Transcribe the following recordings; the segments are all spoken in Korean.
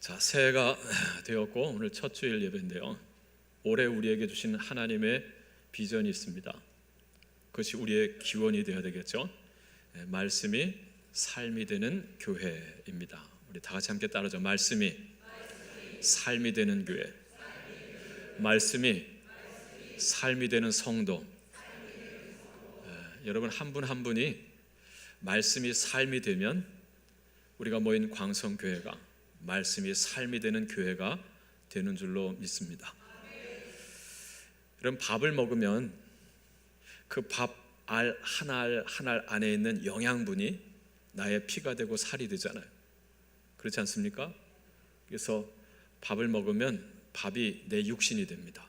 자, 새해가 되었고 오늘 첫 주일 예배인데요. 올해 우리에게 주신 하나님의 비전이 있습니다. 그것이 우리의 기원이 되어야 되겠죠. 말씀이 삶이 되는 교회입니다. 우리 다 같이 함께 따라하죠. 말씀이 삶이 되는 교회. 말씀이 삶이 되는 성도. 여러분 한 분 한 분이 말씀이 삶이 되면 우리가 모인 광성교회가 말씀이 삶이 되는 교회가 되는 줄로 믿습니다. 그럼 밥을 먹으면 그 밥 알 한 알 한 알 안에 있는 영양분이 나의 피가 되고 살이 되잖아요. 그렇지 않습니까? 그래서 밥을 먹으면 밥이 내 육신이 됩니다.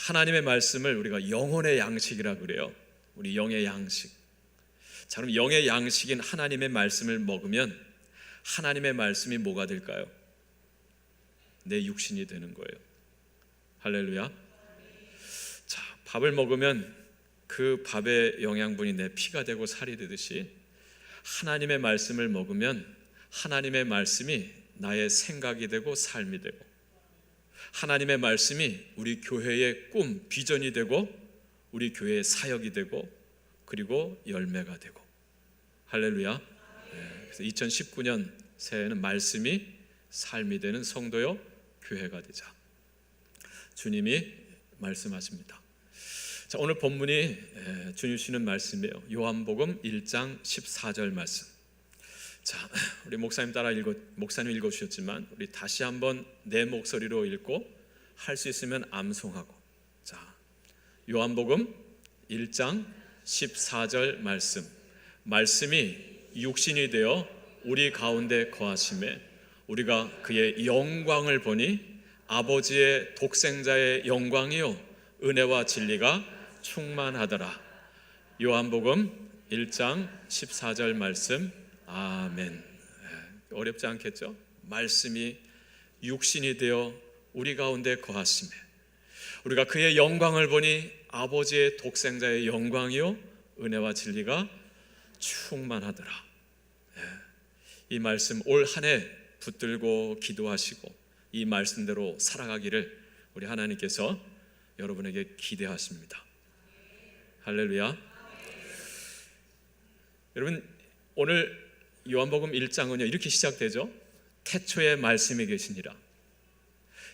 하나님의 말씀을 우리가 영혼의 양식이라 그래요. 우리 영의 양식. 자, 그럼 영의 양식인 하나님의 말씀을 먹으면 하나님의 말씀이 뭐가 될까요? 내 육신이 되는 거예요. 할렐루야. 자, 밥을 먹으면 그 밥의 영양분이 내 피가 되고 살이 되듯이 하나님의 말씀을 먹으면 하나님의 말씀이 나의 생각이 되고 삶이 되고 하나님의 말씀이 우리 교회의 꿈, 비전이 되고 우리 교회의 사역이 되고 그리고 열매가 되고 할렐루야. 그래서 2019년 새해에는 말씀이 삶이 되는 성도요 교회가 되자 주님이 말씀하십니다. 자, 오늘 본문이 주님 주시는 말씀이에요. 요한복음 1장 14절 말씀. 자, 우리 목사님 목사님 읽어주셨지만 우리 다시 한번 내 목소리로 읽고 할 수 있으면 암송하고. 자, 요한복음 1장 14절 말씀. 말씀이 육신이 되어 우리 가운데 거하심에 우리가 그의 영광을 보니 아버지의 독생자의 영광이요 은혜와 진리가 충만하더라. 요한복음 1장 14절 말씀. 아멘. 어렵지 않겠죠? 말씀이 육신이 되어 우리 가운데 거하심에 우리가 그의 영광을 보니 아버지의 독생자의 영광이요 은혜와 진리가 충만하더라. 이 말씀 올 한 해 붙들고 기도하시고 이 말씀대로 살아가기를 우리 하나님께서 여러분에게 기대하십니다. 할렐루야. 여러분 오늘 요한복음 1장은요 이렇게 시작되죠. 태초에 말씀이 계시니라.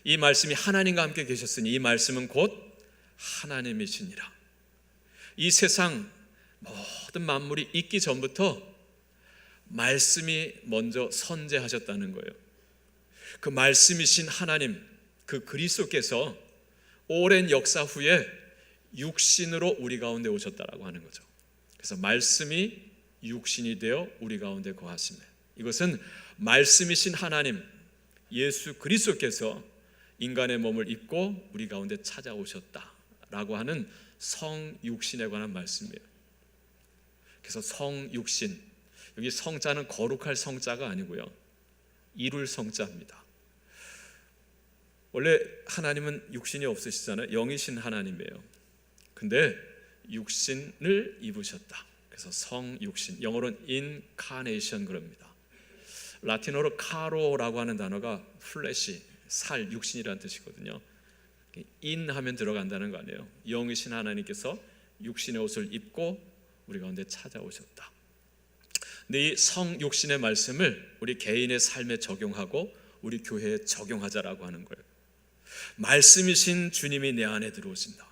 이 말씀이 하나님과 함께 계셨으니 이 말씀은 곧 하나님이시니라. 이 세상 모든 만물이 있기 전부터 말씀이 먼저 선재하셨다는 거예요. 그 말씀이신 하나님, 그 그리스도께서 오랜 역사 후에 육신으로 우리 가운데 오셨다라고 하는 거죠. 그래서 말씀이 육신이 되어 우리 가운데 거하시네. 이것은 말씀이신 하나님 예수 그리스도께서 인간의 몸을 입고 우리 가운데 찾아오셨다라고 하는 성육신에 관한 말씀이에요. 그래서 성육신, 여기 성자는 거룩할 성자가 아니고요 이룰 성자입니다. 원래 하나님은 육신이 없으시잖아요. 영이신 하나님이에요. 근데 육신을 입으셨다. 그래서 성육신, 영어로는 incarnation 그럽니다. 라틴어로 카로라고 하는 단어가 플래시, 살, 육신이라는 뜻이거든요. in 하면 들어간다는 거 아니에요. 영이신 하나님께서 육신의 옷을 입고 우리 가운데 찾아오셨다. 근데 이 성육신의 말씀을 우리 개인의 삶에 적용하고 우리 교회에 적용하자라고 하는 거예요. 말씀이신 주님이 내 안에 들어오신다.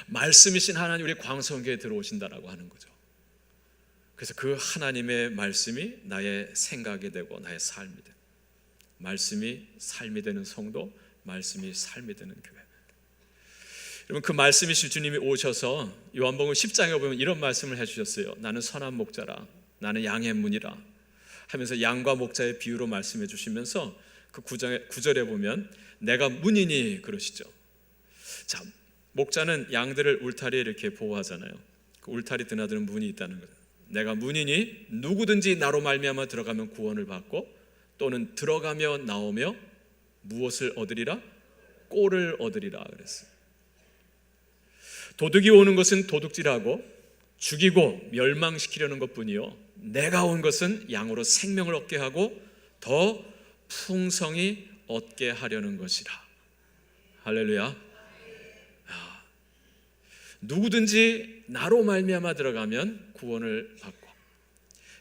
말씀이신 하나님 우리 광성교회에 들어오신다라고 하는 거죠. 그래서 그 하나님의 말씀이 나의 생각이 되고 나의 삶이 되고 말씀이 삶이 되는 성도, 말씀이 삶이 되는 교회. 여러분 그 말씀이신 주님이 오셔서 요한복음 10장에 보면 이런 말씀을 해주셨어요. 나는 선한 목자라, 나는 양의 문이라 하면서 양과 목자의 비유로 말씀해 주시면서 그 9절에 보면 내가 문이니 그러시죠. 자, 목자는 양들을 울타리에 이렇게 보호하잖아요. 그 울타리 드나드는 문이 있다는 거죠. 내가 문이니 누구든지 나로 말미암아 들어가면 구원을 받고 또는 들어가며 나오며 무엇을 얻으리라? 꼴을 얻으리라 그랬어요. 도둑이 오는 것은 도둑질하고 죽이고 멸망시키려는 것뿐이요 내가 온 것은 양으로 생명을 얻게 하고 더 풍성히 얻게 하려는 것이라. 할렐루야. 누구든지 나로 말미암아 들어가면 구원을 받고.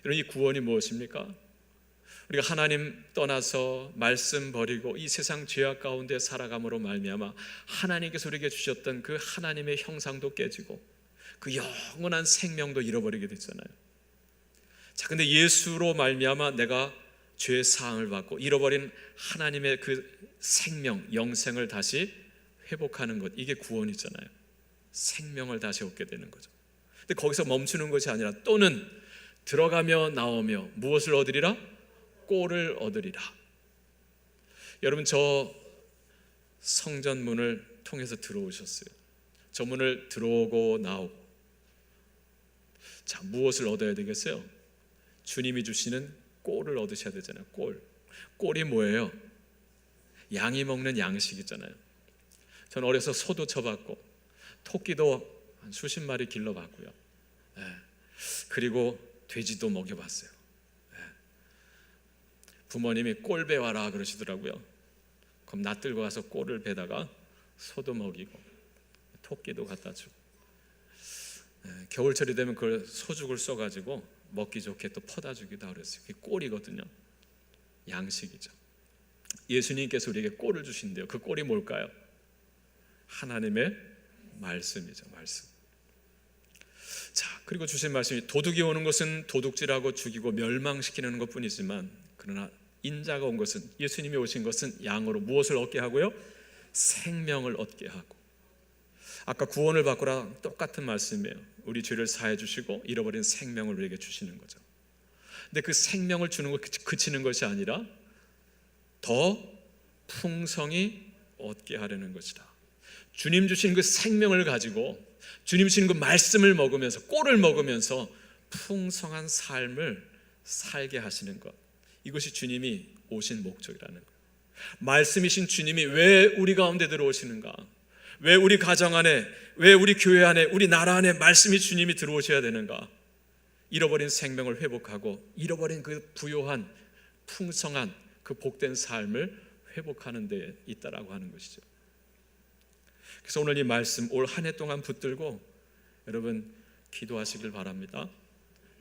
여러분, 이 구원이 무엇입니까? 우리가 하나님 떠나서 말씀 버리고 이 세상 죄악 가운데 살아감으로 말미암아 하나님께서 우리에게 주셨던 그 하나님의 형상도 깨지고 그 영원한 생명도 잃어버리게 됐잖아요. 자, 근데 예수로 말미암아 내가 죄 사함을 받고 잃어버린 하나님의 그 생명, 영생을 다시 회복하는 것, 이게 구원이잖아요. 생명을 다시 얻게 되는 거죠. 근데 거기서 멈추는 것이 아니라 또는 들어가며 나오며 무엇을 얻으리라? 꼴을 얻으리라. 여러분, 저 성전 문을 통해서 들어오셨어요. 저 문을 들어오고 나오고, 자, 무엇을 얻어야 되겠어요? 주님이 주시는 꼴을 얻으셔야 되잖아요. 꼴이 뭐예요? 양이 먹는 양식이잖아요. 저는 어려서 소도 쳐봤고 토끼도 한 수십 마리 길러봤고요. 그리고 돼지도 먹여봤어요. 부모님이 꼴 배와라 그러시더라고요. 그럼 낯들고 가서 꼴을 배다가 소도 먹이고 토끼도 갖다 주고, 겨울철이 되면 그걸 소죽을 써가지고 먹기 좋게 또 퍼다 주기도 그랬어요. 그게 꼴이거든요. 양식이죠. 예수님께서 우리에게 꼴을 주신대요. 그 꼴이 뭘까요? 하나님의 말씀이죠. 말씀. 자, 그리고 주신 말씀이 도둑이 오는 것은 도둑질하고 죽이고 멸망시키는 것뿐이지만 그러나 인자가 온 것은, 예수님이 오신 것은 양으로 무엇을 얻게 하고요? 생명을 얻게 하고. 아까 구원을 받고랑 똑같은 말씀이에요. 우리 죄를 사해 주시고 잃어버린 생명을 우리에게 주시는 거죠. 근데 그 생명을 주는 것 그치는 것이 아니라 더 풍성히 얻게 하려는 것이다. 주님 주신 그 생명을 가지고 주님 주신 그 말씀을 먹으면서, 꼴을 먹으면서 풍성한 삶을 살게 하시는 것, 이것이 주님이 오신 목적이라는 거예요. 말씀이신 주님이 왜 우리 가운데 들어오시는가? 왜 우리 가정 안에, 왜 우리 교회 안에, 우리 나라 안에 말씀이 주님이 들어오셔야 되는가? 잃어버린 생명을 회복하고 잃어버린 그 부요한 풍성한 그 복된 삶을 회복하는 데 있다라고 하는 것이죠. 그래서 오늘 이 말씀 올 한 해 동안 붙들고 여러분 기도하시길 바랍니다.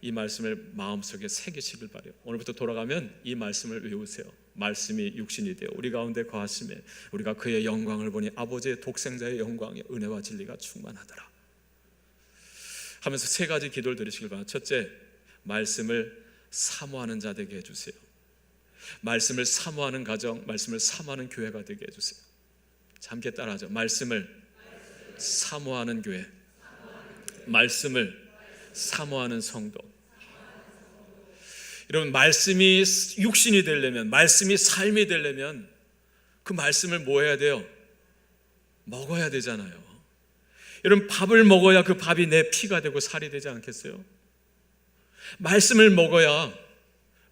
이 말씀을 마음속에 새기시길 바라요. 오늘부터 돌아가면 이 말씀을 외우세요. 말씀이 육신이 되어 우리 가운데 거하심에 우리가 그의 영광을 보니 아버지의 독생자의 영광에 은혜와 진리가 충만하더라 하면서 세 가지 기도를 드리시길 바랍니다. 첫째, 말씀을 사모하는 자 되게 해주세요. 말씀을 사모하는 가정, 말씀을 사모하는 교회가 되게 해주세요. 함께 따라하죠. 말씀을 사모하는 교회, 말씀을 사모하는 성도. 여러분, 말씀이 육신이 되려면, 말씀이 삶이 되려면 그 말씀을 뭐 해야 돼요? 먹어야 되잖아요. 여러분, 밥을 먹어야 그 밥이 내 피가 되고 살이 되지 않겠어요? 말씀을 먹어야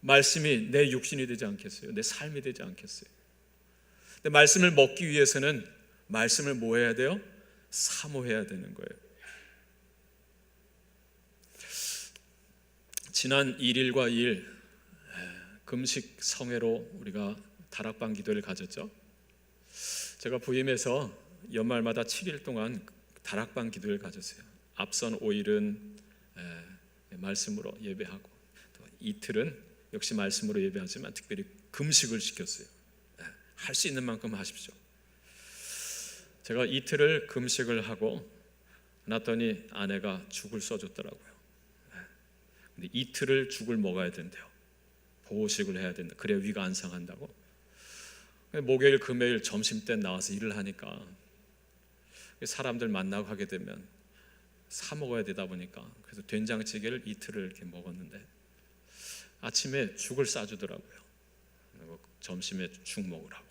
말씀이 내 육신이 되지 않겠어요? 내 삶이 되지 않겠어요? 근데 말씀을 먹기 위해서는 말씀을 뭐 해야 돼요? 사모해야 되는 거예요. 지난 1일과 2일 금식 성회로 우리가 다락방 기도를 가졌죠. 제가 부임해서 연말마다 7일 동안 다락방 기도를 가졌어요. 앞선 5일은 말씀으로 예배하고 또 이틀은 역시 말씀으로 예배하지만 특별히 금식을 시켰어요. 할 수 있는 만큼 하십시오. 제가 이틀을 금식을 하고 났더니 아내가 죽을 써줬더라고요. 근데 이틀을 죽을 먹어야 된대요. 보호식을 해야 된다. 그래야 위가 안 상한다고. 목요일 금요일 점심때 나와서 일을 하니까 사람들 만나고 하게 되면 사 먹어야 되다 보니까 그래서 된장찌개를 이틀을 이렇게 먹었는데 아침에 죽을 싸주더라고요. 그리고 점심에 죽 먹으라고.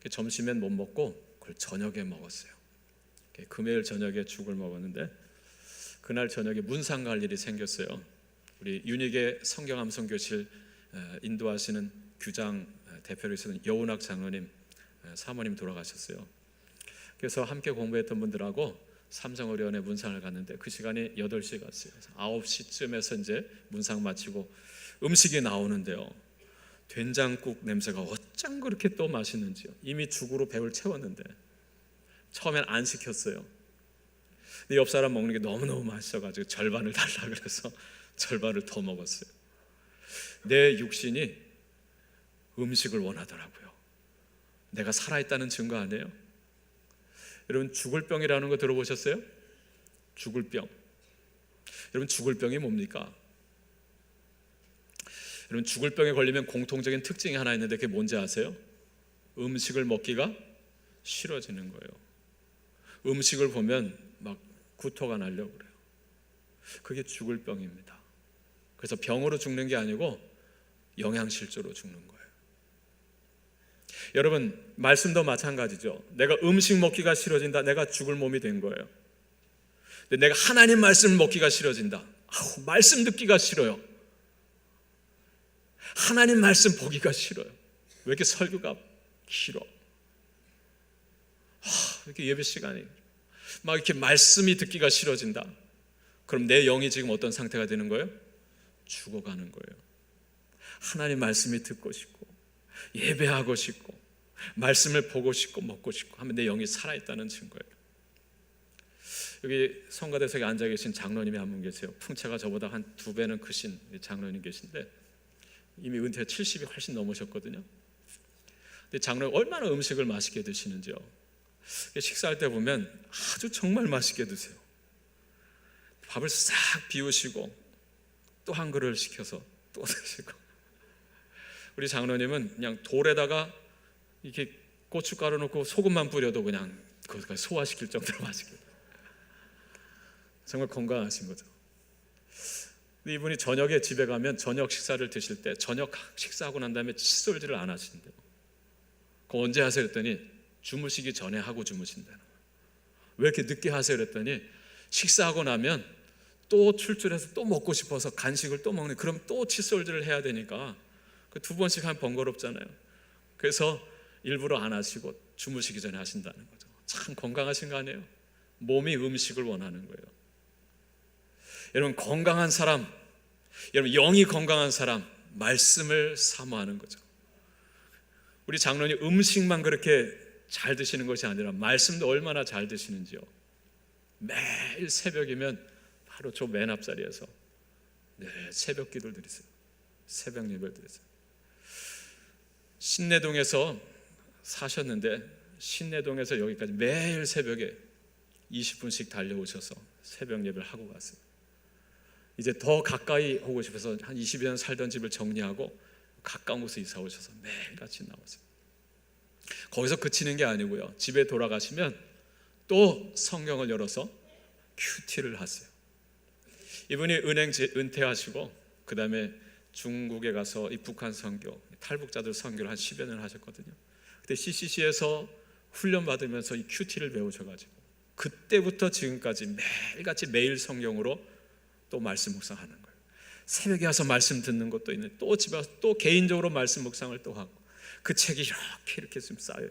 점심엔 못 먹고 그걸 저녁에 먹었어요. 금요일 저녁에 죽을 먹었는데 그날 저녁에 문상 갈 일이 생겼어요. 우리 윤익의 성경 암송 교실 인도하시는 규장 대표로 있었던 여운학 장로님 사모님 돌아가셨어요. 그래서 함께 공부했던 분들하고 삼성의료원에 문상을 갔는데 그 시간이 8시에 갔어요. 9시쯤에서 이제 문상 마치고 음식이 나오는데요. 된장국 냄새가 어쩜 그렇게 또 맛있는지요. 이미 죽으로 배를 채웠는데 처음엔 안 시켰어요. 근데 옆 사람 먹는 게 너무너무 맛있어가지고 절반을 달라 그래서 절반을 더 먹었어요. 내 육신이 음식을 원하더라고요. 내가 살아있다는 증거 아니에요? 여러분, 죽을 병이라는 거 들어보셨어요? 죽을 병. 여러분, 죽을 병이 뭡니까? 여러분, 죽을 병에 걸리면 공통적인 특징이 하나 있는데 그게 뭔지 아세요? 음식을 먹기가 싫어지는 거예요. 음식을 보면 막 구토가 나려고 그래요. 그게 죽을 병입니다. 그래서 병으로 죽는 게 아니고 영양실조로 죽는 거예요. 여러분, 말씀도 마찬가지죠. 내가 음식 먹기가 싫어진다. 내가 죽을 몸이 된 거예요. 근데 내가 하나님 말씀 먹기가 싫어진다. 말씀 듣기가 싫어요. 하나님 말씀 보기가 싫어요. 왜 이렇게 설교가 길어? 왜 이렇게 예배 시간이 막 이렇게 말씀이 듣기가 싫어진다. 그럼 내 영이 지금 어떤 상태가 되는 거예요? 죽어가는 거예요. 하나님 말씀이 듣고 싶고 예배하고 싶고 말씀을 보고 싶고 먹고 싶고 하면 내 영이 살아있다는 증거예요. 여기 성가대석에 앉아 계신 장로님이 한 분 계세요. 풍채가 저보다 한 2배는 크신 장로님 계신데 이미 은퇴 70이 훨씬 넘으셨거든요. 근데 장로님 얼마나 음식을 맛있게 드시는지요. 식사할 때 보면 아주 정말 맛있게 드세요. 밥을 싹 비우시고 또 한 그릇을 시켜서 또 드시고. 우리 장로님은 그냥 돌에다가 이렇게 고춧가루 넣고 소금만 뿌려도 그냥 그것까지 소화시킬 정도로 맛있게. 정말 건강하신 거죠. 이분이 저녁에 집에 가면 저녁 식사를 드실 때 저녁 식사하고 난 다음에 칫솔질을 안 하신대요. 그거 언제 하세요? 그랬더니 주무시기 전에 하고 주무신다는 거예요. 왜 이렇게 늦게 하세요? 그랬더니 식사하고 나면 또 출출해서 또 먹고 싶어서 간식을 또 먹는, 그럼 또 칫솔질을 해야 되니까 그 2번씩 하면 번거롭잖아요. 그래서 일부러 안 하시고 주무시기 전에 하신다는 거죠. 참 건강하신 거 아니에요? 몸이 음식을 원하는 거예요. 여러분, 건강한 사람, 여러분 영이 건강한 사람, 말씀을 사모하는 거죠. 우리 장로님 음식만 그렇게 잘 드시는 것이 아니라 말씀도 얼마나 잘 드시는지요. 매일 새벽이면 바로 저 맨 앞자리에서 새벽 기도를 드리세요. 새벽 예배를 드리세요. 신내동에서 사셨는데 신내동에서 여기까지 매일 새벽에 20분씩 달려오셔서 새벽 예배를 하고 갔어요. 이제 더 가까이 오고 싶어서 한 20여 년 살던 집을 정리하고 가까운 곳에 이사 오셔서 매일 같이 나오세요. 거기서 그치는 게 아니고요, 집에 돌아가시면 또 성경을 열어서 큐티를 하세요. 이분이 은행 은퇴하시고 그 다음에 중국에 가서 이 북한 선교, 탈북자들 선교를 한 10여 년 하셨거든요. 그때 CCC에서 훈련받으면서 이 큐티를 배우셔가지고 그때부터 지금까지 매일같이 매일 성경으로 또 말씀 묵상하는 거예요. 새벽에 와서 말씀 듣는 것도 있는데 또 집에 와서 또 개인적으로 말씀 묵상을 또 하고 그 책이 이렇게 좀 쌓여요.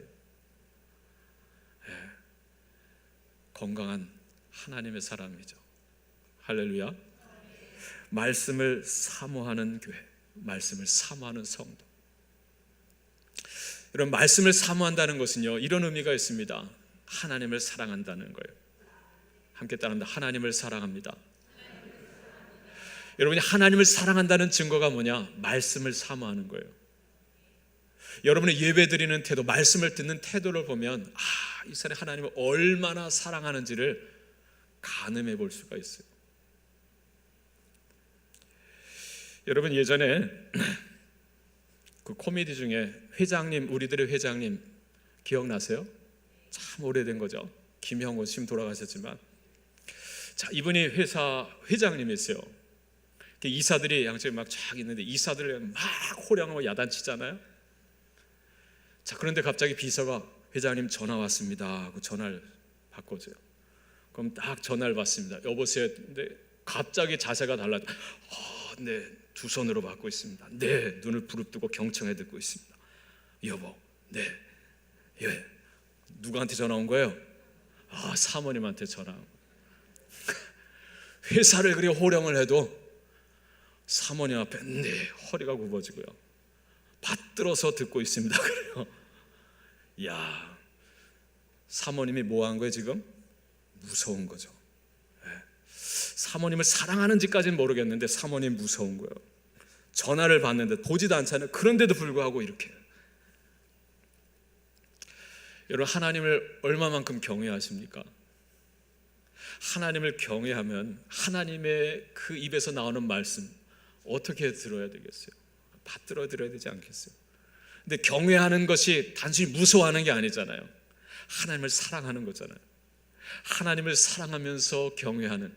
건강한 하나님의 사람이죠. 할렐루야. 말씀을 사모하는 교회, 말씀을 사모하는 성도. 여러분, 말씀을 사모한다는 것은요, 이런 의미가 있습니다. 하나님을 사랑한다는 거예요. 함께 따라합니다. 하나님을 사랑합니다. 여러분이 하나님을 사랑한다는 증거가 뭐냐? 말씀을 사모하는 거예요. 여러분의 예배드리는 태도, 말씀을 듣는 태도를 보면 이 사람이 하나님을 얼마나 사랑하는지를 가늠해 볼 수가 있어요. 여러분, 예전에 그 코미디 중에 회장님, 우리들의 회장님 기억나세요? 참 오래된 거죠. 김형호 씨 돌아가셨지만, 자, 이분이 회사 회장님이었어요. 이사들이 양쪽에 막 쫙 있는데 이사들을 막 호령하고 야단치잖아요. 자, 그런데 갑자기 비서가 회장님 전화 왔습니다 하고 전화를 바꿔줘요. 그럼 딱 전화를 받습니다. 여보세요. 근데 갑자기 자세가 달라져. 네, 2손으로 받고 있습니다. 네, 눈을 부릅뜨고 경청해 듣고 있습니다. 여보, 네, 예, 누구한테 전화 온 거예요? 사모님한테 전화 온 거예요. 회사를 그리 호령을 해도 사모님 앞에 허리가 굽어지고요. 받들어서 듣고 있습니다. 그래요. 야, 사모님이 뭐 한 거예요 지금? 무서운 거죠. 사모님을 사랑하는지까지는 모르겠는데 사모님 무서운 거예요. 전화를 받는데 보지도 않잖아요. 그런데도 불구하고 이렇게. 여러분, 하나님을 얼마만큼 경외하십니까? 하나님을 경외하면 하나님의 그 입에서 나오는 말씀 어떻게 들어야 되겠어요? 받들어 들어야 되지 않겠어요? 근데 경외하는 것이 단순히 무서워하는 게 아니잖아요. 하나님을 사랑하는 거잖아요. 하나님을 사랑하면서 경외하는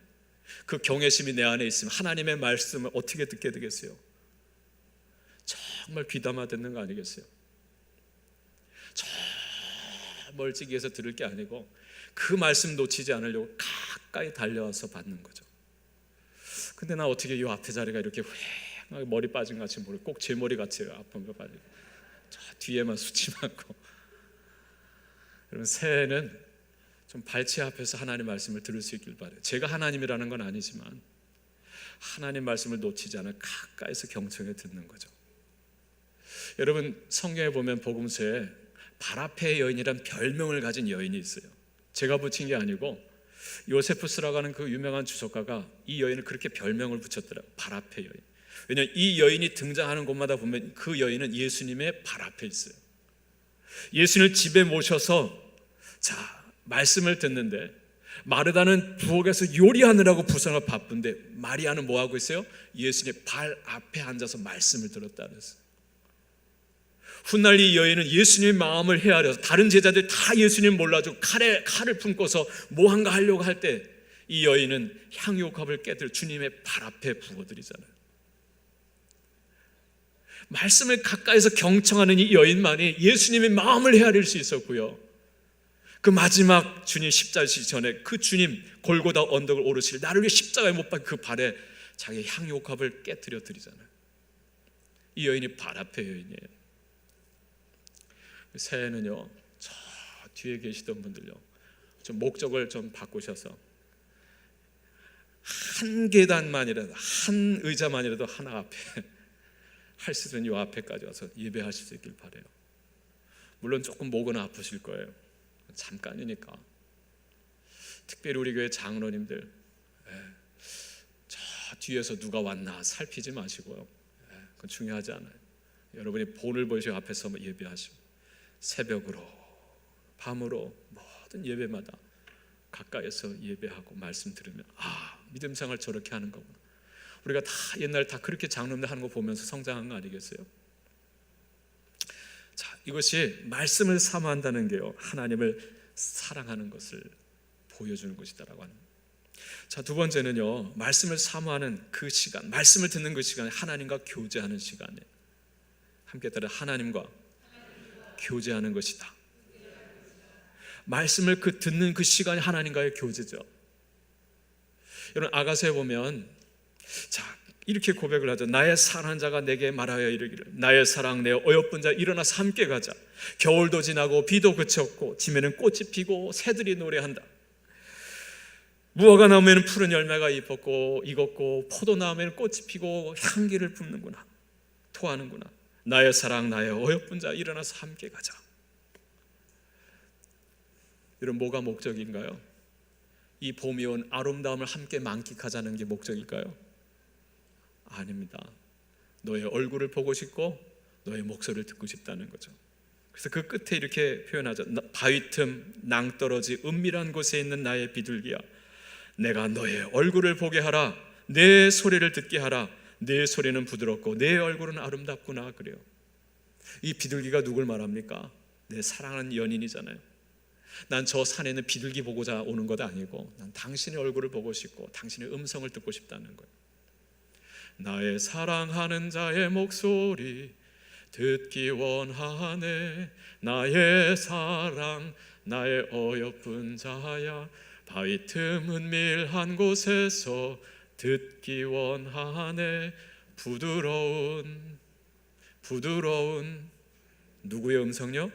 그 경외심이 내 안에 있으면 하나님의 말씀을 어떻게 듣게 되겠어요? 정말 귀담아 듣는 거 아니겠어요? 저 멀찍이에서 들을 게 아니고 그 말씀 놓치지 않으려고 가까이 달려와서 받는 거죠. 근데 나 어떻게 이 앞에 자리가 이렇게 휑하게 머리 빠진 것 같이 모르고 꼭 제 머리 같이 아픈 거 빠지고 저 뒤에만 수치 많고. 여러분, 새해는 좀 발치 앞에서 하나님 말씀을 들을 수 있길 바라요. 제가 하나님이라는 건 아니지만 하나님 말씀을 놓치지 않아 가까이서 경청해 듣는 거죠. 여러분, 성경에 보면 복음서에 바라페의 여인이란 별명을 가진 여인이 있어요. 제가 붙인 게 아니고 요세푸스라고 하는 그 유명한 주석가가 이 여인을 그렇게 별명을 붙였더라고요. 바라페 여인. 왜냐하면 이 여인이 등장하는 곳마다 보면 그 여인은 예수님의 발 앞에 있어요. 예수님을 집에 모셔서 말씀을 듣는데 마르다는 부엌에서 요리하느라고 부상을 바쁜데 마리아는 뭐 하고 있어요? 예수님의 발 앞에 앉아서 말씀을 들었다 그랬어요. 훗날 이 여인은 예수님의 마음을 헤아려서 다른 제자들 다 예수님 몰라주고 칼을 품고서 뭐한가 하려고 할 때 이 여인은 향유컵을 깨뜨려 주님의 발 앞에 부어드리잖아요. 말씀을 가까이서 경청하는 이 여인만이 예수님의 마음을 헤아릴 수 있었고요. 그 마지막 주님 십자가시기 전에 그 주님 골고다 언덕을 오르실 나를 위해 십자가에 못 박힌 그 발에 자기 향유컵을 깨뜨려 드리잖아요. 이 여인이 발 앞에 여인이에요. 새해는요, 저 뒤에 계시던 분들요, 좀 목적을 좀 바꾸셔서 한 계단만이라도, 한 의자만이라도 하나 앞에 할 수 있는 이 앞에까지 와서 예배하실 수 있길 바라요. 물론 조금 목은 아프실 거예요. 잠깐이니까. 특별히 우리 교회 장로님들, 저 뒤에서 누가 왔나 살피지 마시고요. 그건 중요하지 않아요. 여러분이 본을 보시고 앞에서 예배하시고 새벽으로 밤으로 모든 예배마다 가까이서 예배하고 말씀 들으면 믿음 생활 저렇게 하는 거구나. 우리가 다 옛날 다 그렇게 장로님들 하는 거 보면서 성장한 거 아니겠어요? 이것이 말씀을 사모한다는 게요, 하나님을 사랑하는 것을 보여주는 것이다라고 합니다. 두 번째는요, 말씀을 사모하는 그 시간, 말씀을 듣는 그 시간에 하나님과 교제하는 시간이에요. 함께 따라 하나님과 교제하는 것이다. 말씀을 듣는 그 시간이 하나님과의 교제죠. 여러분, 아가서에 보면 이렇게 고백을 하죠. 나의 사랑하는 자가 내게 말하여 이르기를 나의 사랑 내 어여쁜 자 일어나서 함께 가자. 겨울도 지나고 비도 그쳤고 지면은 꽃이 피고 새들이 노래한다. 무화과 나무에는 푸른 열매가 익었고 포도나무에는 꽃이 피고 향기를 뿜는구나, 토하는구나. 나의 사랑 나의 어여쁜 자 일어나서 함께 가자. 여러분, 뭐가 목적인가요? 이 봄이 온 아름다움을 함께 만끽하자는 게 목적일까요? 아닙니다. 너의 얼굴을 보고 싶고 너의 목소리를 듣고 싶다는 거죠. 그래서 그 끝에 이렇게 표현하죠. 바위 틈 낭떠러지 은밀한 곳에 있는 나의 비둘기야, 내가 너의 얼굴을 보게 하라. 내 소리를 듣게 하라. 내 소리는 부드럽고 내 얼굴은 아름답구나. 그래요. 이 비둘기가 누굴 말합니까? 내 사랑하는 연인이잖아요. 난 저 산에 있는 비둘기 보고자 오는 것 아니고 난 당신의 얼굴을 보고 싶고 당신의 음성을 듣고 싶다는 거예요. 나의 사랑하는 자의 목소리 듣기 원하네. 나의 사랑 나의 어여쁜 자야, 바위 틈 은밀한 곳에서 듣기 원하네. 부드러운 누구의 음성요?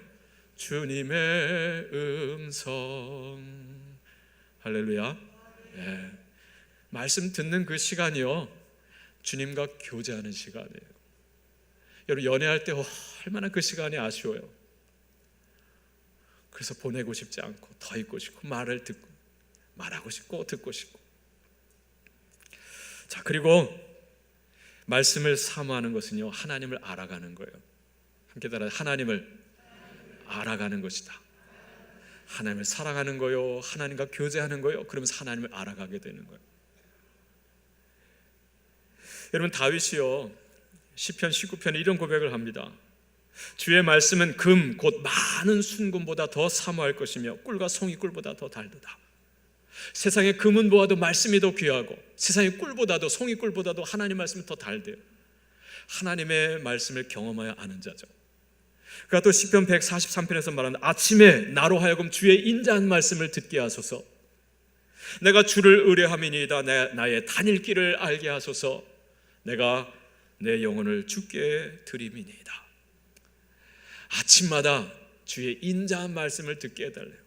주님의 음성. 할렐루야. 말씀 듣는 그 시간이요, 주님과 교제하는 시간이에요. 여러분 연애할 때 얼마나 그 시간이 아쉬워요. 그래서 보내고 싶지 않고 더 있고 싶고 말하고 싶고 듣고 싶고. 자, 그리고 말씀을 사모하는 것은요, 하나님을 알아가는 거예요. 함께 따라, 하나님을 알아가는 것이다. 하나님을 사랑하는 거요, 하나님과 교제하는 거요, 그러면서 하나님을 알아가게 되는 거예요. 여러분, 다윗이요 시편 19편에 이런 고백을 합니다. 주의 말씀은 금 곧 많은 순금보다 더 사모할 것이며 꿀과 송이 꿀보다 더 달도다. 세상의 금은 보아도 말씀이 더 귀하고 세상의 꿀보다도 송이 꿀보다도 하나님 말씀이 더 달대요. 하나님의 말씀을 경험하여 아는 자죠. 그러니까 또 시편 143편에서 말하는 아침에 나로 하여금 주의 인자한 말씀을 듣게 하소서. 내가 주를 의뢰함이니이다. 나의 다닐 길을 알게 하소서. 내가 내 영혼을 주께 드림이니이다. 아침마다 주의 인자한 말씀을 듣게 해달래요.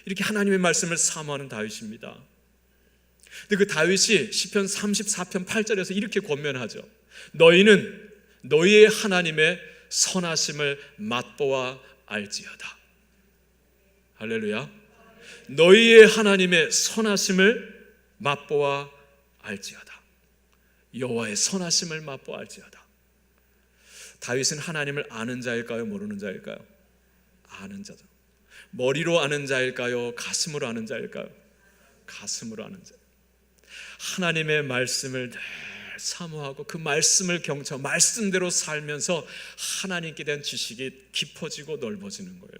이렇게 하나님의 말씀을 사모하는 다윗입니다. 근데 그 다윗이 시편 34편 8절에서 이렇게 권면하죠. 너희는 너희의 하나님의 선하심을 맛보아 알지어다. 할렐루야. 너희의 하나님의 선하심을 맛보아 알지어다. 여호와의 선하심을 맛보아 알지어다. 다윗은 하나님을 아는 자일까요? 모르는 자일까요? 아는 자죠. 머리로 아는 자일까요? 가슴으로 아는 자일까요? 가슴으로 아는 자. 하나님의 말씀을 늘 사모하고 그 말씀을 경청, 말씀대로 살면서 하나님께 대한 지식이 깊어지고 넓어지는 거예요.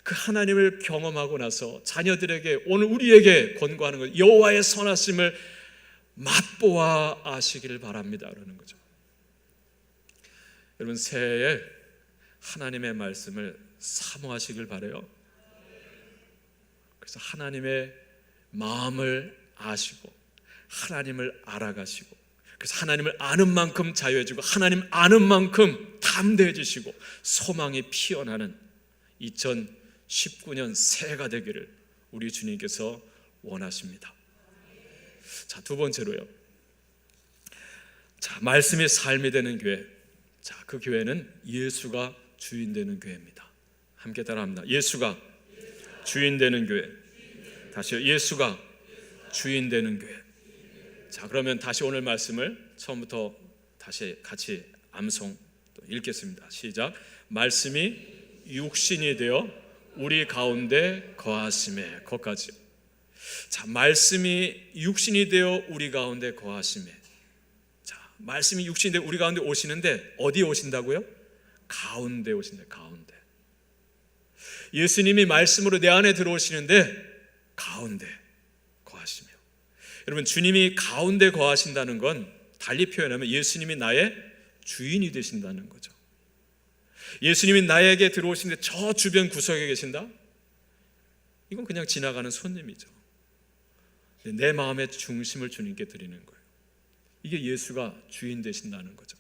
그 하나님을 경험하고 나서 자녀들에게, 오늘 우리에게 권고하는 거예요. 여호와의 선하심을 맛보아 아시기를 바랍니다. 그러는 거죠. 여러분, 새해에 하나님의 말씀을 사모하시길 바라요. 그래서 하나님의 마음을 아시고 하나님을 알아가시고, 그래서 하나님을 아는 만큼 자유해지고 하나님 아는 만큼 담대해지시고 소망이 피어나는 2019년 새해가 되기를 우리 주님께서 원하십니다. 자, 두 번째로요. 자, 말씀이 삶이 되는 교회. 자, 그 교회는 예수가 주인 되는 교회입니다. 함께 따라합니다. 예수가 주인 되는 교회. 다시요. 예수가 주인 되는 교회. 자, 그러면 다시 오늘 말씀을 처음부터 다시 같이 암송 읽겠습니다. 시작. 말씀이 육신이 되어 우리 가운데 거하심에. 거기까지요. 자, 말씀이 육신이 되어 우리 가운데 거하심에. 자, 말씀이 육신이 되어 우리 가운데 오시는데 어디에 오신다고요? 가운데 오신다. 가운데. 예수님이 말씀으로 내 안에 들어오시는데 가운데 거하시며. 여러분, 주님이 가운데 거하신다는 건 달리 표현하면 예수님이 나의 주인이 되신다는 거죠. 예수님이 나에게 들어오시는데 저 주변 구석에 계신다? 이건 그냥 지나가는 손님이죠. 내 마음의 중심을 주님께 드리는 거예요. 이게 예수가 주인 되신다는 거죠.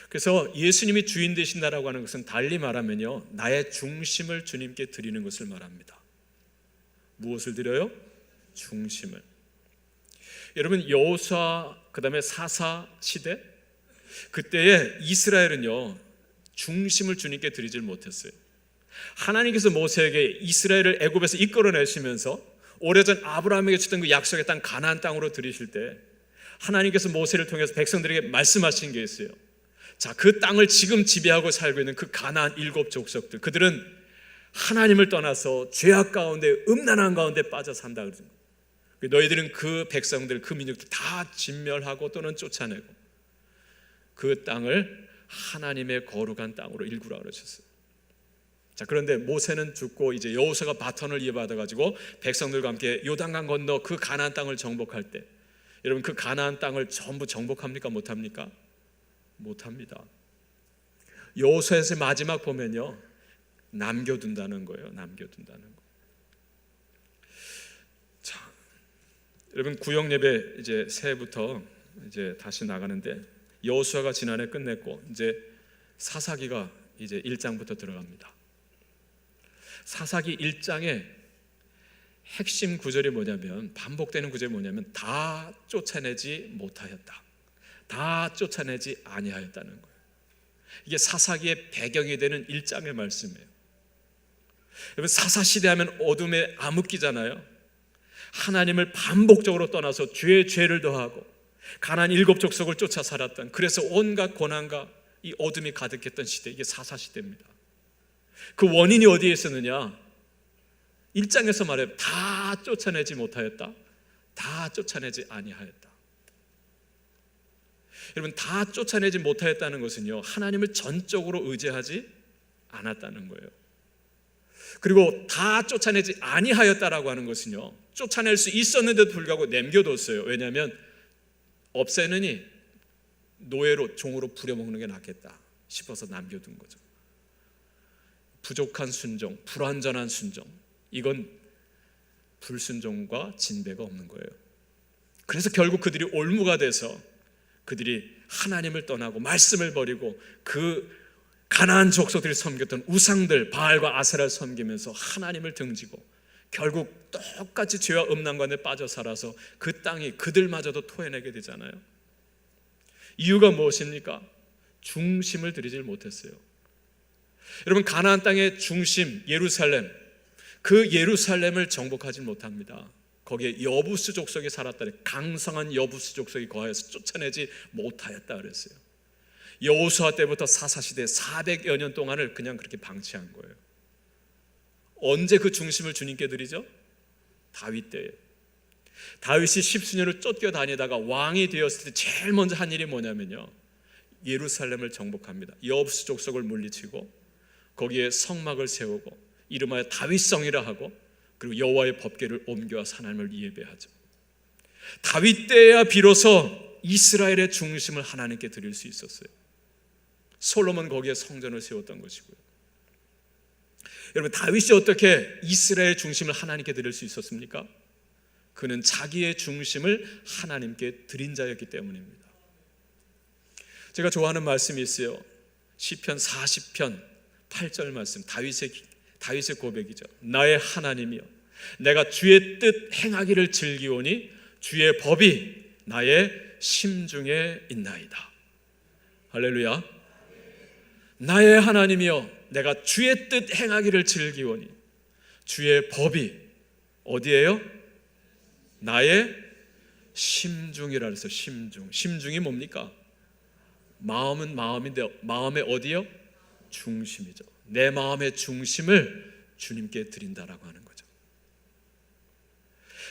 그래서 예수님이 주인 되신다라고 하는 것은 달리 말하면요, 나의 중심을 주님께 드리는 것을 말합니다. 무엇을 드려요? 중심을. 여러분, 여호수아 그다음에 사사 시대, 그때에 이스라엘은요 중심을 주님께 드리질 못했어요. 하나님께서 모세에게 이스라엘을 애굽에서 이끌어내시면서 오래전 아브라함에게 주던 그 약속의 땅 가나안 땅으로 들이실 때 하나님께서 모세를 통해서 백성들에게 말씀하신 게 있어요. 자, 그 땅을 지금 지배하고 살고 있는 그 가나안 7 족속들, 그들은 하나님을 떠나서 죄악 가운데 음란한 가운데 빠져 산다 그러죠. 너희들은 그 백성들, 그 민족들 다 진멸하고 또는 쫓아내고 그 땅을 하나님의 거룩한 땅으로 일구라 그러셨어요. 자, 그런데 모세는 죽고 이제 여호수아가 바톤을 이어받아 가지고 백성들과 함께 요단강 건너 그 가나안 땅을 정복할 때, 여러분, 그 가나안 땅을 전부 정복합니까? 못합니까? 못합니다. 여호수아에서 마지막 보면요, 남겨둔다는 거예요. 남겨둔다는 거. 자, 여러분, 구역 예배 이제 새해부터 이제 다시 나가는데 여호수아가 지난해 끝냈고 이제 사사기가 이제 1장부터 들어갑니다. 사사기 1장의 핵심 구절이 뭐냐면, 반복되는 구절이 뭐냐면 다 쫓아내지 못하였다. 다 쫓아내지 아니하였다는 거예요. 이게 사사기의 배경이 되는 1장의 말씀이에요. 여러분, 사사시대 하면 어둠의 암흑기잖아요. 하나님을 반복적으로 떠나서 죄를 더하고 가나안 7족속을 쫓아 살았던, 그래서 온갖 고난과 이 어둠이 가득했던 시대, 이게 사사시대입니다. 그 원인이 어디에 있었느냐? 1장에서 말해요. 다 쫓아내지 못하였다, 다 쫓아내지 아니하였다. 여러분, 다 쫓아내지 못하였다는 것은요, 하나님을 전적으로 의지하지 않았다는 거예요. 그리고 다 쫓아내지 아니하였다라고 하는 것은요, 쫓아낼 수 있었는데도 불구하고 남겨뒀어요. 왜냐하면 없애느니 노예로, 종으로 부려먹는 게 낫겠다 싶어서 남겨둔 거죠. 부족한 순종, 불완전한 순종, 이건 불순종과 진배가 없는 거예요. 그래서 결국 그들이 올무가 돼서 그들이 하나님을 떠나고 말씀을 버리고 그 가나안 족속들이 섬겼던 우상들 바알과 아세라를 섬기면서 하나님을 등지고 결국 똑같이 죄와 음란 가운데 빠져 살아서 그 땅이 그들마저도 토해내게 되잖아요. 이유가 무엇입니까? 중심을 들이질 못했어요. 여러분, 가나안 땅의 중심 예루살렘, 그 예루살렘을 정복하지 못합니다. 거기에 여부스 족속이 살았다, 강성한 여부스 족속이 거하여서 쫓아내지 못하였다 그랬어요. 여호수아 때부터 사사시대 400여 년 동안을 그냥 그렇게 방치한 거예요. 언제 그 중심을 주님께 드리죠? 다윗 때에. 다윗이 십수년을 쫓겨다니다가 왕이 되었을 때 제일 먼저 한 일이 뭐냐면요, 예루살렘을 정복합니다. 여부스 족속을 물리치고 거기에 성막을 세우고 이름하여 다윗성이라 하고, 그리고 여호와의 법궤를 옮겨와서 하나님을 예배하죠. 다윗 때야 비로소 이스라엘의 중심을 하나님께 드릴 수 있었어요. 솔로몬 거기에 성전을 세웠던 것이고요. 여러분, 다윗이 어떻게 이스라엘의 중심을 하나님께 드릴 수 있었습니까? 그는 자기의 중심을 하나님께 드린 자였기 때문입니다. 제가 좋아하는 말씀이 있어요. 시편 40편 8절 말씀, 다윗의 고백이죠. 나의 하나님이여, 내가 주의 뜻 행하기를 즐기오니 주의 법이 나의 심중에 있나이다. 할렐루야. 나의 하나님이여, 내가 주의 뜻 행하기를 즐기오니 주의 법이 어디예요? 나의 심중이라 해서 심중이 뭡니까? 마음은 마음인데 마음의 어디요? 중심이죠. 내 마음의 중심을 주님께 드린다라고 하는 거죠.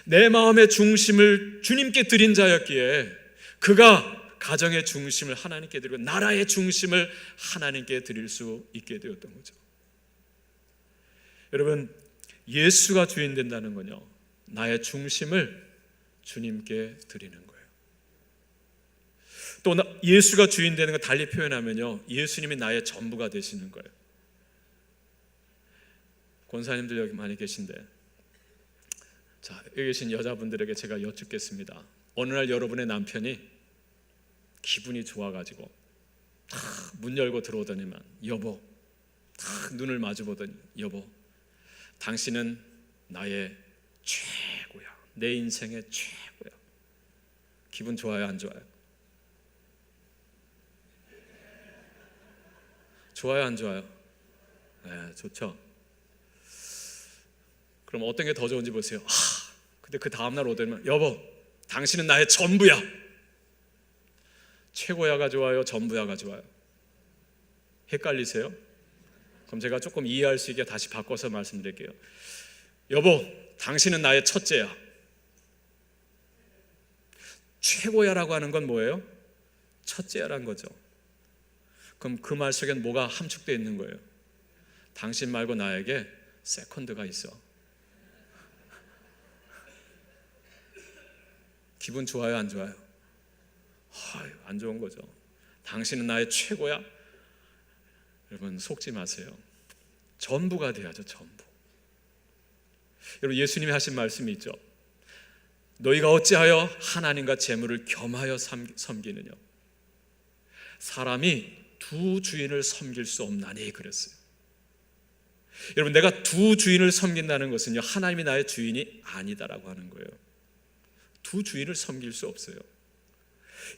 내 마음의 중심을 주님께 드린 자였기에 그가 가정의 중심을 하나님께 드리고 나라의 중심을 하나님께 드릴 수 있게 되었던 거죠. 여러분, 예수가 주인 된다는 건요, 나의 중심을 주님께 드리는 거예요. 또 예수가 주인 되는 거 달리 표현하면요, 예수님이 나의 전부가 되시는 거예요. 권사님들 여기 많이 계신데, 자, 여기 계신 여자분들에게 제가 여쭙겠습니다. 어느 날 여러분의 남편이 기분이 좋아가지고 탁 문 열고 들어오더니만, 여보, 탁 눈을 마주보더니, 여보, 당신은 나의 최고야, 내 인생의 최고야. 기분 좋아요, 안 좋아요? 좋아요, 안 좋아요? 네, 좋죠. 그럼 어떤 게 더 좋은지 보세요. 근데 그 다음날 오더니만, 여보, 당신은 나의 전부야. 최고야가 좋아요, 전부야가 좋아요? 헷갈리세요? 그럼 제가 조금 이해할 수 있게 다시 바꿔서 말씀드릴게요. 여보, 당신은 나의 첫째야. 최고야라고 하는 건 뭐예요? 첫째야란 거죠. 그럼 그 말 속엔 뭐가 함축되어 있는 거예요? 당신 말고 나에게 세컨드가 있어. 기분 좋아요, 안 좋아요? 안 좋은 거죠. 당신은 나의 최고야? 여러분, 속지 마세요. 전부가 돼야죠, 전부. 여러분, 예수님이 하신 말씀이 있죠. 너희가 어찌하여 하나님과 재물을 겸하여 섬기느냐? 사람이 두 주인을 섬길 수 없나니 그랬어요. 여러분, 내가 두 주인을 섬긴다는 것은요, 하나님이 나의 주인이 아니다라고 하는 거예요. 두 주인을 섬길 수 없어요.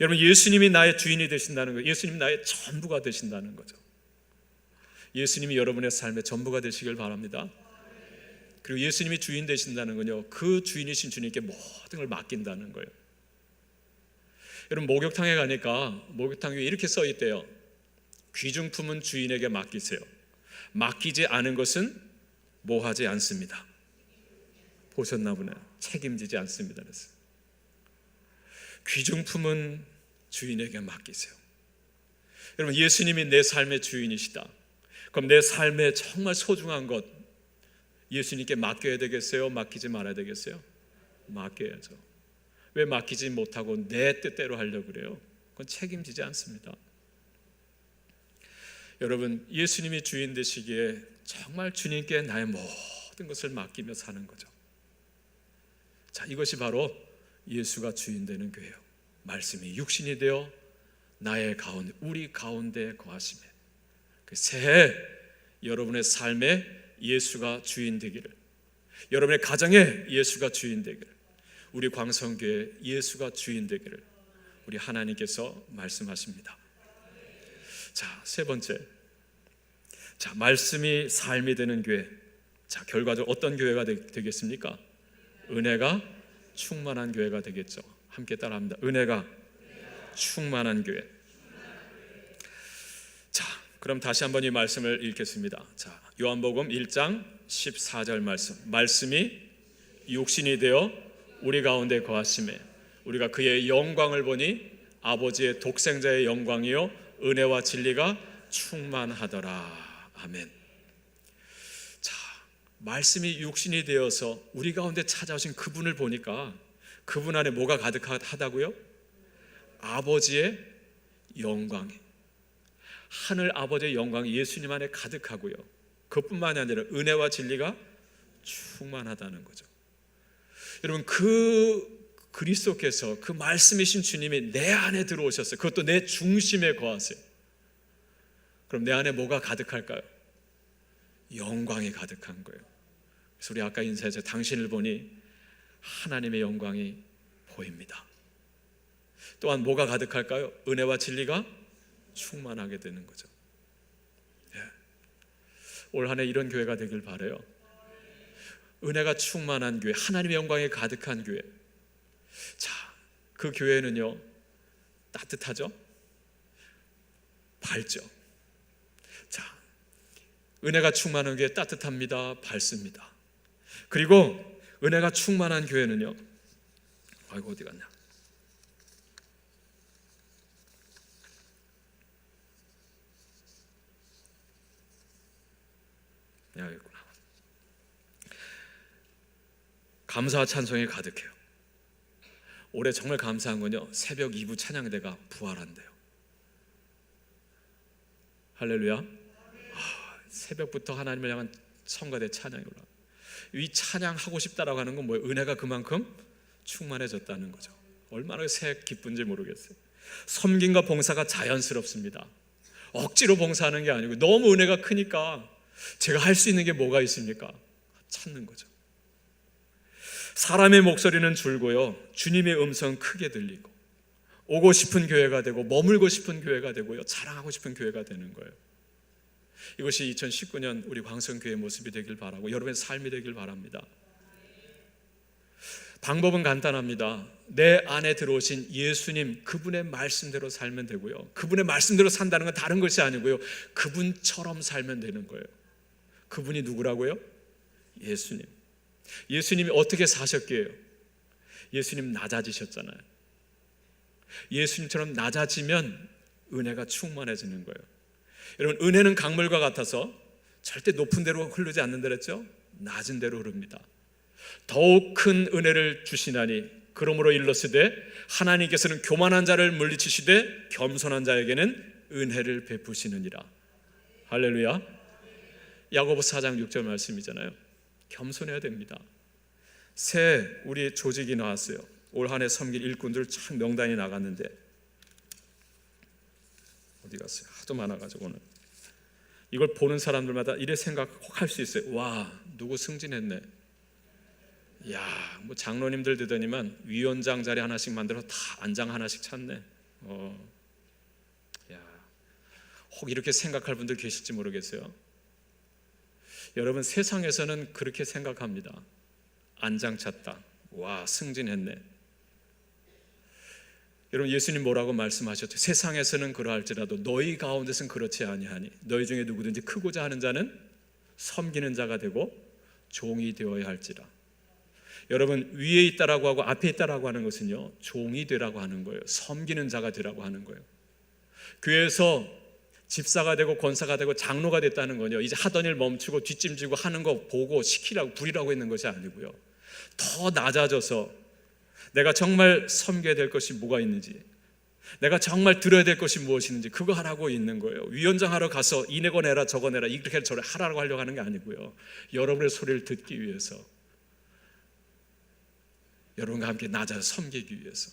여러분, 예수님이 나의 주인이 되신다는 거예요. 예수님이 나의 전부가 되신다는 거죠. 예수님이 여러분의 삶의 전부가 되시길 바랍니다. 그리고 예수님이 주인 되신다는 건요, 그 주인이신 주님께 모든 걸 맡긴다는 거예요. 여러분, 목욕탕에 가니까 목욕탕 위에 이렇게 써 있대요. 귀중품은 주인에게 맡기세요. 맡기지 않은 것은 뭐하지 않습니다. 보셨나 보네요. 책임지지 않습니다. 그래서 귀중품은 주인에게 맡기세요. 여러분, 예수님이 내 삶의 주인이시다. 그럼 내 삶에 정말 소중한 것 예수님께 맡겨야 되겠어요? 맡기지 말아야 되겠어요? 맡겨야죠. 왜 맡기지 못하고 내 뜻대로 하려고 그래요? 그건 책임지지 않습니다. 여러분, 예수님이 주인 되시기에 정말 주님께 나의 모든 것을 맡기며 사는 거죠. 자, 이것이 바로 예수가 주인 되는 교회예요. 말씀이 육신이 되어 나의 가운데, 우리 가운데 거하시며, 그 새해 여러분의 삶에 예수가 주인 되기를, 여러분의 가정에 예수가 주인 되기를, 우리 광성교회 예수가 주인 되기를 우리 하나님께서 말씀하십니다. 자, 세 번째, 자, 말씀이 삶이 되는 교회. 자, 결과적으로 어떤 교회가 되겠습니까? 은혜가 충만한 교회가 되겠죠. 함께 따라합니다. 은혜가 충만한 교회. 자, 그럼 다시 한번 이 말씀을 읽겠습니다. 자, 요한복음 1장 14절 말씀. 말씀이 육신이 되어 우리 가운데 거하심에 우리가 그의 영광을 보니 아버지의 독생자의 영광이요 은혜와 진리가 충만하더라. 아멘. 자, 말씀이 육신이 되어서 우리 가운데 찾아오신 그분을 보니까 그분 안에 뭐가 가득하다고요? 아버지의 영광이, 하늘 아버지의 영광이 예수님 안에 가득하고요, 그뿐만이 아니라 은혜와 진리가 충만하다는 거죠. 여러분, 그 그리스도께서, 그 말씀이신 주님이 내 안에 들어오셨어요. 그것도 내 중심에 거하세요. 그럼 내 안에 뭐가 가득할까요? 영광이 가득한 거예요. 그래서 우리 아까 인사해서 당신을 보니 하나님의 영광이 보입니다. 또한 뭐가 가득할까요? 은혜와 진리가 충만하게 되는 거죠. 예. 올 한 해 이런 교회가 되길 바라요. 은혜가 충만한 교회, 하나님의 영광이 가득한 교회. 자, 그 교회는요, 따뜻하죠? 밝죠? 자, 은혜가 충만한 교회 따뜻합니다. 밝습니다. 그리고 은혜가 충만한 교회는요, 아이고 어디 갔냐? 여기 있구나. 감사와 찬송이 가득해요. 올해 정말 감사한 건요, 새벽 2부 찬양대가 부활한대요. 할렐루야. 새벽부터 하나님을 향한 성가대 찬양이 올라. 이 찬양하고 싶다라고 하는 건 뭐예요? 은혜가 그만큼 충만해졌다는 거죠. 얼마나 새 기쁜지 모르겠어요. 섬김과 봉사가 자연스럽습니다. 억지로 봉사하는 게 아니고 너무 은혜가 크니까 제가 할 수 있는 게 뭐가 있습니까? 찾는 거죠. 사람의 목소리는 줄고요, 주님의 음성은 크게 들리고, 오고 싶은 교회가 되고 머물고 싶은 교회가 되고요, 자랑하고 싶은 교회가 되는 거예요. 이것이 2019년 우리 광성교회의 모습이 되길 바라고, 여러분의 삶이 되길 바랍니다. 방법은 간단합니다. 내 안에 들어오신 예수님, 그분의 말씀대로 살면 되고요, 그분의 말씀대로 산다는 건 다른 것이 아니고요, 그분처럼 살면 되는 거예요. 그분이 누구라고요? 예수님. 예수님이 어떻게 사셨기에요? 예수님 낮아지셨잖아요. 예수님처럼 낮아지면 은혜가 충만해지는 거예요. 여러분, 은혜는 강물과 같아서 절대 높은 데로 흐르지 않는다 그랬죠? 낮은 데로 흐릅니다. 더욱 큰 은혜를 주시나니 그러므로 일렀으되 하나님께서는 교만한 자를 물리치시되 겸손한 자에게는 은혜를 베푸시느니라. 할렐루야. 야고보서 4장 6절 말씀이잖아요. 겸손해야 됩니다. 새 우리 조직이 나왔어요. 올 한 해 섬길 일꾼들 참 명단이 나갔는데 어디 갔어요? 하도 많아가지고 오늘 이걸 보는 사람들마다 이래 생각 혹 할 수 있어요. 와, 누구 승진했네. 야, 뭐 장로님들 되더니만 위원장 자리 하나씩 만들어 다 안장 하나씩 찾네. 혹 이렇게 생각할 분들 계실지 모르겠어요. 여러분, 세상에서는 그렇게 생각합니다. 안장찼다. 와, 승진했네. 여러분, 예수님 뭐라고 말씀하셨죠? 세상에서는 그러할지라도 너희 가운데서는 그렇지 아니하니 너희 중에 누구든지 크고자 하는 자는 섬기는 자가 되고 종이 되어야 할지라. 여러분, 위에 있다라고 하고 앞에 있다라고 하는 것은요, 종이 되라고 하는 거예요. 섬기는 자가 되라고 하는 거예요. 교회에서 집사가 되고 권사가 되고 장로가 됐다는 건요, 이제 하던 일 멈추고 뒷짐지고 하는 거 보고 시키라고 부리라고 있는 것이 아니고요, 더 낮아져서 내가 정말 섬겨야 될 것이 뭐가 있는지, 내가 정말 들어야 될 것이 무엇이 있는지 그거 하라고 있는 거예요. 위원장 하러 가서 이내고 내라 저거 내라 이렇게 저래 하라고 하려고 하는 게 아니고요, 여러분의 소리를 듣기 위해서, 여러분과 함께 낮아서 섬기기 위해서.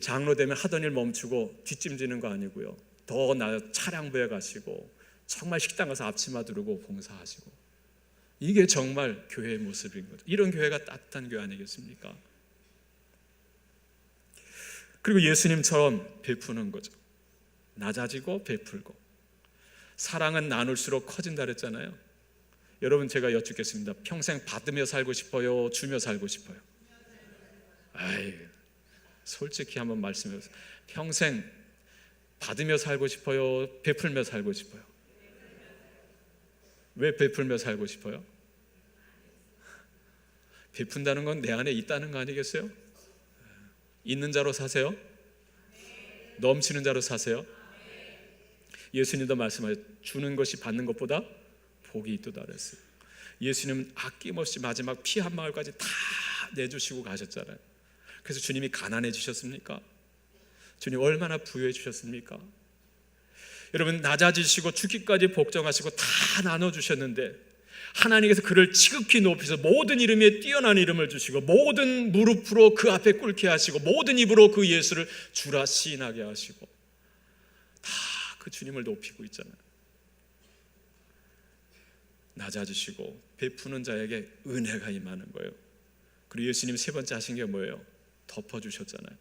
장로 되면 하던 일 멈추고 뒷짐지는 거 아니고요, 더 나아 차량부에 가시고 정말 식당 가서 앞치마 두르고 봉사하시고, 이게 정말 교회의 모습인 거죠. 이런 교회가 따뜻한 교회 아니겠습니까? 그리고 예수님처럼 베푸는 거죠. 낮아지고 베풀고. 사랑은 나눌수록 커진다 그랬잖아요. 여러분, 제가 여쭙겠습니다. 평생 받으며 살고 싶어요? 주며 살고 싶어요? 솔직히 한번 말씀해 보세요. 평생 받으며 살고 싶어요? 베풀며 살고 싶어요? 왜 베풀며 살고 싶어요? 베푼다는 건 내 안에 있다는 거 아니겠어요? 있는 자로 사세요? 넘치는 자로 사세요? 예수님도 말씀하셨죠. 주는 것이 받는 것보다 복이 있도다 그랬어요. 예수님은 아낌없이 마지막 피 한 방울까지 다 내주시고 가셨잖아요. 그래서 주님이 가난해지셨습니까? 주님 얼마나 부유해지셨습니까? 여러분, 낮아지시고 죽기까지 복종하시고 다 나눠주셨는데, 하나님께서 그를 지극히 높이서 모든 이름에 뛰어난 이름을 주시고 모든 무릎으로 그 앞에 꿇게 하시고 모든 입으로 그 예수를 주라 시인하게 하시고 다 그 주님을 높이고 있잖아요. 낮아지시고 베푸는 자에게 은혜가 임하는 거예요. 그리고 예수님 세 번째 하신 게 뭐예요? 덮어주셨잖아요.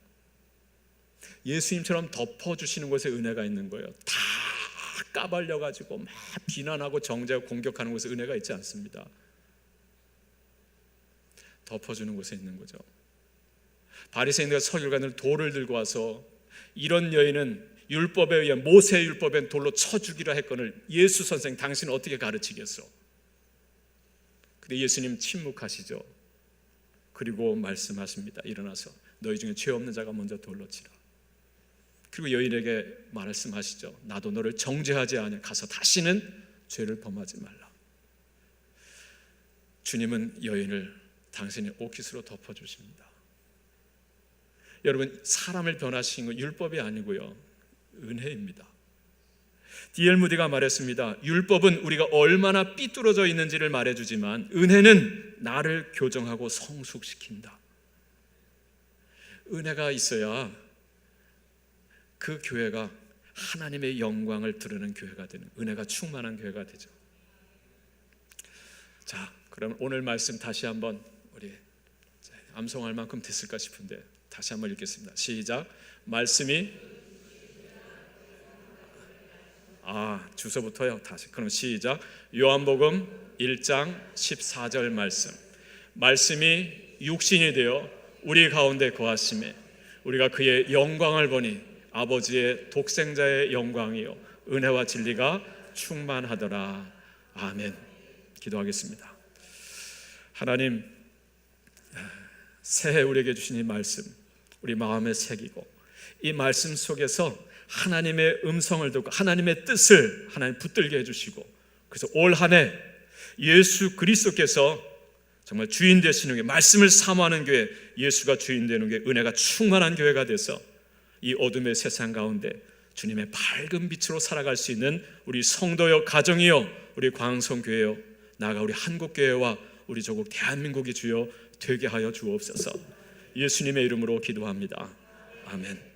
예수님처럼 덮어주시는 곳에 은혜가 있는 거예요. 다 까발려가지고 막 비난하고 정죄하고 공격하는 곳에 은혜가 있지 않습니다. 덮어주는 곳에 있는 거죠. 바리새인과 서기관들 돌을 들고 와서 이런 여인은 율법에 의한 모세 율법엔 돌로 쳐 죽이라 했거늘 예수 선생 당신은 어떻게 가르치겠어? 근데 예수님 침묵하시죠. 그리고 말씀하십니다. 일어나서 너희 중에 죄 없는 자가 먼저 돌로 치라. 그리고 여인에게 말씀하시죠. 나도 너를 정죄하지 않아. 가서 다시는 죄를 범하지 말라. 주님은 여인을 당신의 옷깃으로 덮어주십니다. 여러분, 사람을 변화시킨 건 율법이 아니고요, 은혜입니다. D.L. 무디가 말했습니다. 율법은 우리가 얼마나 삐뚤어져 있는지를 말해주지만 은혜는 나를 교정하고 성숙시킨다. 은혜가 있어야 그 교회가 하나님의 영광을 드러내는 교회가 되는, 은혜가 충만한 교회가 되죠. 자, 그럼 오늘 말씀 다시 한번 우리 암송할 만큼 됐을까 싶은데 다시 한번 읽겠습니다. 시작. 말씀이 주소부터요. 다시. 그럼 시작. 요한복음 1장 14절 말씀. 말씀이 육신이 되어 우리 가운데 거하심에 우리가 그의 영광을 보니 아버지의 독생자의 영광이요 은혜와 진리가 충만하더라. 아멘. 기도하겠습니다. 하나님, 새해 우리에게 주신 이 말씀 우리 마음에 새기고 이 말씀 속에서 하나님의 음성을 듣고 하나님의 뜻을 하나님 붙들게 해주시고, 그래서 올 한 해 예수 그리스도께서 정말 주인 되시는 게, 말씀을 사모하는 교회, 예수가 주인 되는 게 은혜가 충만한 교회가 돼서 이 어둠의 세상 가운데 주님의 밝은 빛으로 살아갈 수 있는 우리 성도여, 가정이여, 우리 광성교회여, 나아가 우리 한국교회와 우리 조국 대한민국이 주여 되게 하여 주옵소서. 예수님의 이름으로 기도합니다. 아멘.